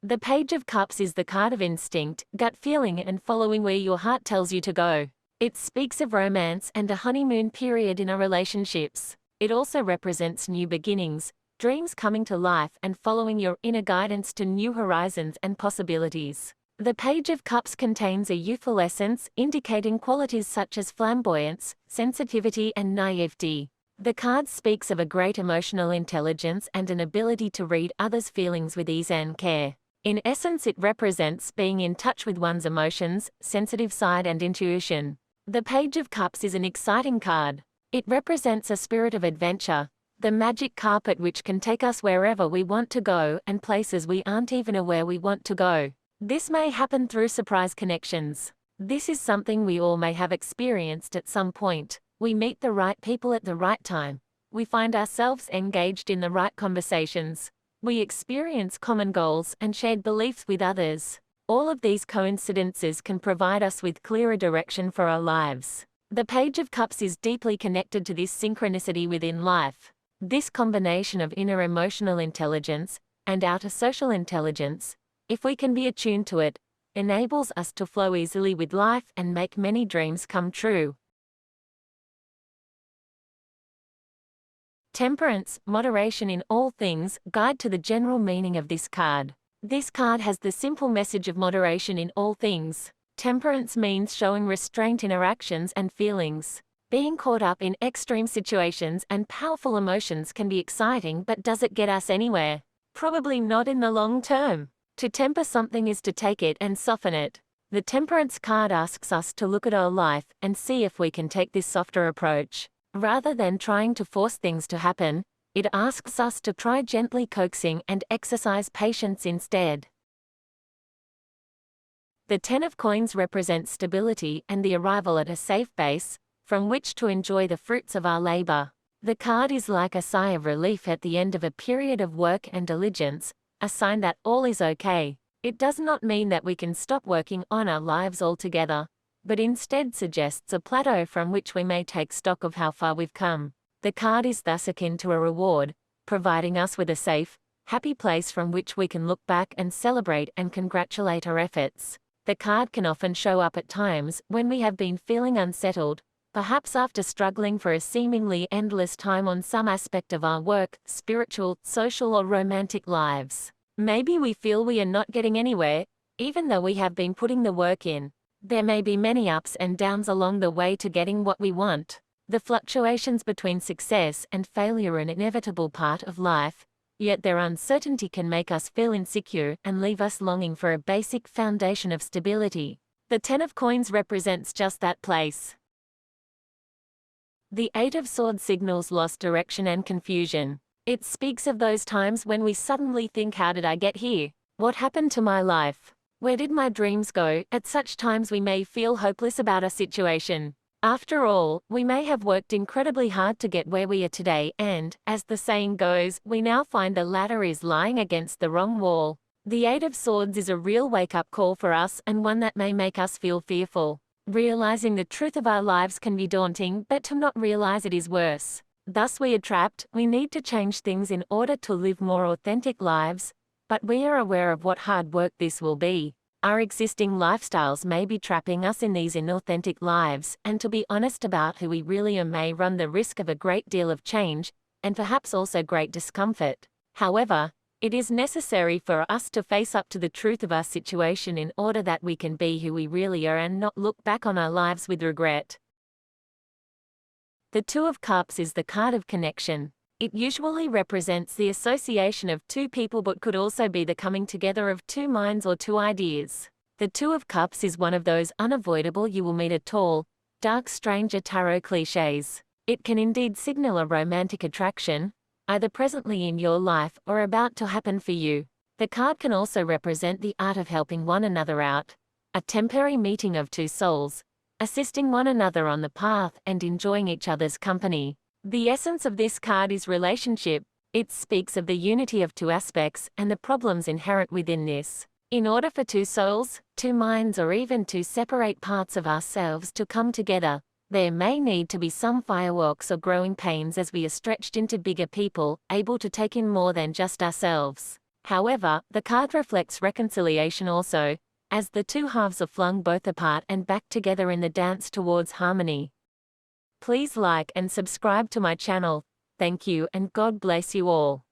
The Page of Cups is the card of instinct, gut feeling and following where your heart tells you to go. It speaks of romance and a honeymoon period in our relationships. It also represents new beginnings, dreams coming to life and following your inner guidance to new horizons and possibilities. The Page of Cups contains a youthful essence, indicating qualities such as flamboyance, sensitivity and naivety. The card speaks of a great emotional intelligence and an ability to read others' feelings with ease and care. In essence, it represents being in touch with one's emotions, sensitive side and intuition. The Page of Cups is an exciting card. It represents a spirit of adventure, the magic carpet which can take us wherever we want to go and places we aren't even aware we want to go. This may happen through surprise connections. This is something we all may have experienced at some point. We meet the right people at the right time. We find ourselves engaged in the right conversations. We experience common goals and shared beliefs with others. All of these coincidences can provide us with clearer direction for our lives. The Page of Cups is deeply connected to this synchronicity within life. This combination of inner emotional intelligence and outer social intelligence, if we can be attuned to it, enables us to flow easily with life and make many dreams come true. Temperance, moderation in all things, guide to the general meaning of this card. This card has the simple message of moderation in all things. Temperance means showing restraint in our actions and feelings. Being caught up in extreme situations and powerful emotions can be exciting, but does it get us anywhere? Probably not in the long term. To temper something is to take it and soften it. The Temperance card asks us to look at our life and see if we can take this softer approach. Rather than trying to force things to happen, it asks us to try gently coaxing and exercise patience instead. The Ten of Coins represents stability and the arrival at a safe base, from which to enjoy the fruits of our labor. The card is like a sigh of relief at the end of a period of work and diligence, a sign that all is okay. It does not mean that we can stop working on our lives altogether, but instead suggests a plateau from which we may take stock of how far we've come. The card is thus akin to a reward, providing us with a safe, happy place from which we can look back and celebrate and congratulate our efforts. The card can often show up at times when we have been feeling unsettled, perhaps after struggling for a seemingly endless time on some aspect of our work, spiritual, social or romantic lives. Maybe we feel we are not getting anywhere, even though we have been putting the work in. There may be many ups and downs along the way to getting what we want. The fluctuations between success and failure are an inevitable part of life, yet their uncertainty can make us feel insecure and leave us longing for a basic foundation of stability. The Ten of Coins represents just that place. The Eight of Swords signals lost direction and confusion. It speaks of those times when we suddenly think, how did I get here? What happened to my life? Where did my dreams go? At such times we may feel hopeless about a situation. After all, we may have worked incredibly hard to get where we are today and, as the saying goes, we now find the ladder is lying against the wrong wall. The Eight of Swords is a real wake-up call for us and one that may make us feel fearful. Realizing the truth of our lives can be daunting, but to not realize it is worse. Thus we are trapped. We need to change things in order to live more authentic lives, but we are aware of what hard work this will be. Our existing lifestyles may be trapping us in these inauthentic lives, and to be honest about who we really are may run the risk of a great deal of change, and perhaps also great discomfort. However, it is necessary for us to face up to the truth of our situation in order that we can be who we really are and not look back on our lives with regret. The Two of Cups is the card of connection. It usually represents the association of two people but could also be the coming together of two minds or two ideas. The Two of Cups is one of those unavoidable you will meet a tall, dark stranger tarot cliches. It can indeed signal a romantic attraction, either presently in your life or about to happen for you. The card can also represent the art of helping one another out, a temporary meeting of two souls, assisting one another on the path and enjoying each other's company. The essence of this card is relationship. It speaks of the unity of two aspects and the problems inherent within this. In order for two souls, two minds or even two separate parts of ourselves to come together, there may need to be some fireworks or growing pains as we are stretched into bigger people, able to take in more than just ourselves. However, the card reflects reconciliation also, as the two halves are flung both apart and back together in the dance towards harmony. Please like and subscribe to my channel. Thank you and God bless you all.